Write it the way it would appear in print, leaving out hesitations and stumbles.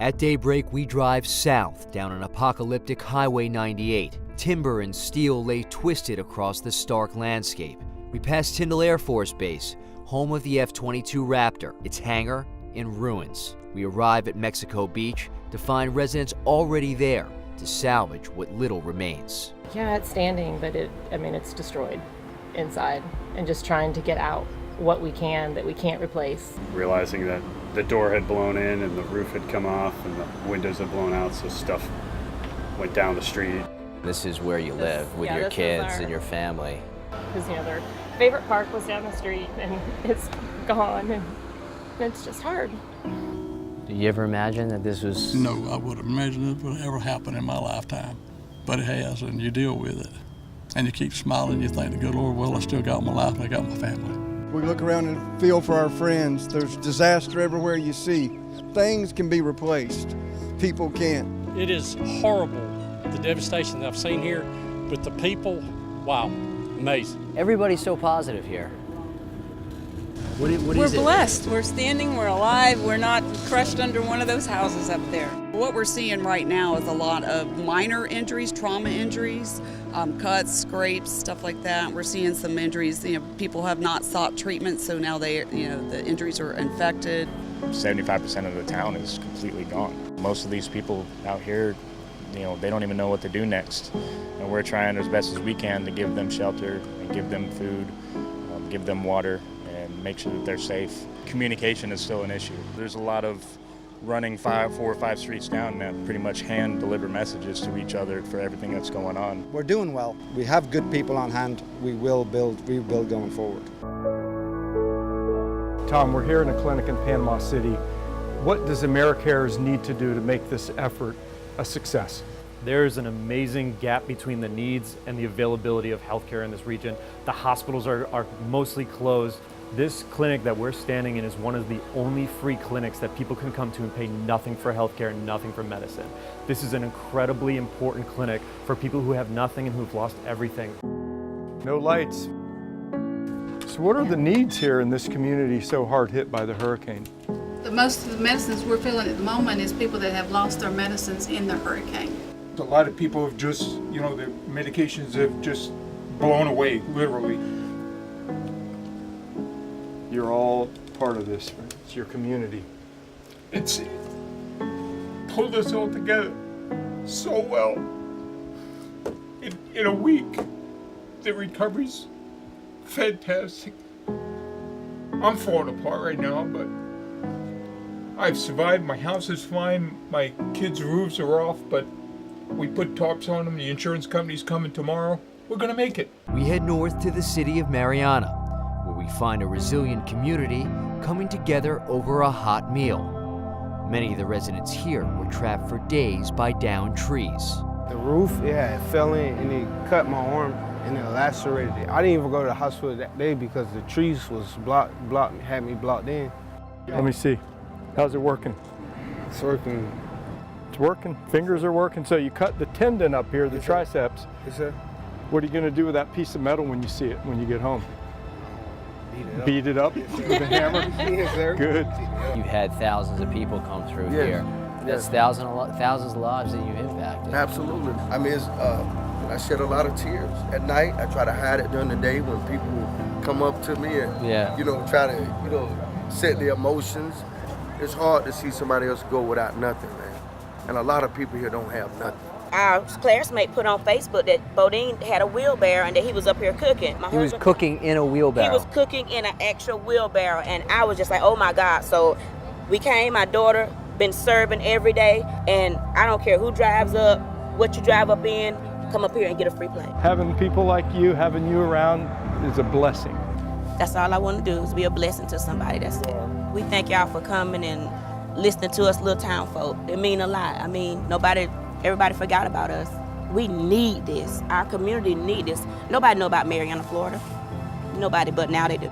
At daybreak, we drive south down an apocalyptic Highway 98. Timber and steel lay twisted across the stark landscape. We pass Tyndall Air Force Base, home of the F-22 Raptor, its hangar in ruins. We arrive at Mexico Beach to find residents already there to salvage what little remains. Yeah, it's standing, but it's destroyed inside, and just trying to get out what we can that we can't replace. Realizing that the door had blown in and the roof had come off and the windows had blown out, so stuff went down the street. This is where you live with your kids and your family. Because their favorite park was down the street and it's gone, and it's just hard. Do you ever imagine that this was... No, I wouldn't imagine it would ever happen in my lifetime. But it has, and you deal with it. And you keep smiling, you think, the good Lord, well, I still got my life and I got my family. We look around and feel for our friends. There's disaster everywhere you see. Things can be replaced. People can't. It is horrible, the devastation that I've seen here, but the people, wow, amazing. Everybody's so positive here. What is We're blessed. We're standing, we're alive, we're not crushed under one of those houses up there. What we're seeing right now is a lot of minor injuries, trauma injuries, cuts, scrapes, stuff like that. We're seeing some injuries, people have not sought treatment, so now the injuries are infected. 75% of the town is completely gone. Most of these people out here, they don't even know what to do next. And we're trying as best as we can to give them shelter and give them food, give them water, and make sure that they're safe. Communication is still an issue. There's a lot of running 4 or 5 streets down that pretty much hand deliver messages to each other for everything that's going on. We're doing well. We have good people on hand. We will rebuild going forward. Tom, we're here in a clinic in Panama City. What does AmeriCares need to do to make this effort a success? There's an amazing gap between the needs and the availability of healthcare in this region. The hospitals are mostly closed. This clinic that we're standing in is one of the only free clinics that people can come to and pay nothing for healthcare and nothing for medicine. This is an incredibly important clinic for people who have nothing and who've lost everything. No lights. So what are the needs here in this community so hard hit by the hurricane? Most of the medicines we're feeling at the moment is people that have lost their medicines in the hurricane. A lot of people have just, their medications have just blown away, literally. You're all part of this, right? It's your community. It's pulled us all together so well. In a week, the recovery's fantastic. I'm falling apart right now, but I've survived. My house is fine. My kids' roofs are off, but we put tarps on them. The insurance company's coming tomorrow. We're gonna make it. We head north to the city of Mariana, where we find a resilient community coming together over a hot meal. Many of the residents here were trapped for days by downed trees. The roof, it fell in and it cut my arm and it lacerated it. I didn't even go to the hospital that day because the trees was had me blocked in. Let me see. How's it working? It's working. It's working. Fingers are working. So you cut the tendon up here, the triceps. Yes, sir. What are you going to do with that piece of metal when you see it, when you get home? Beat it up with a hammer? Yes, sir. Good. You've had thousands of people come through here. That's thousands of lives that you've impacted. Absolutely. I mean, I shed a lot of tears at night. I try to hide it during the day when people come up to me and, try to, set the emotions. It's hard to see somebody else go without nothing, man. And a lot of people here don't have nothing. Our classmate put on Facebook that Bodine had a wheelbarrow and that he was up here cooking. He was cooking in a wheelbarrow. He was cooking in an actual wheelbarrow, and I was just like, oh my God. So we came, my daughter been serving every day, and I don't care who drives up, what you drive up in, come up here and get a free plate. Having people like you, having you around is a blessing. That's all I want to do is be a blessing to somebody, that's it. We thank y'all for coming and listening to us little town folk. It mean a lot. I mean, everybody forgot about us. We need this. Our community need this. Nobody know about Mariana, Florida. Nobody, but now they do.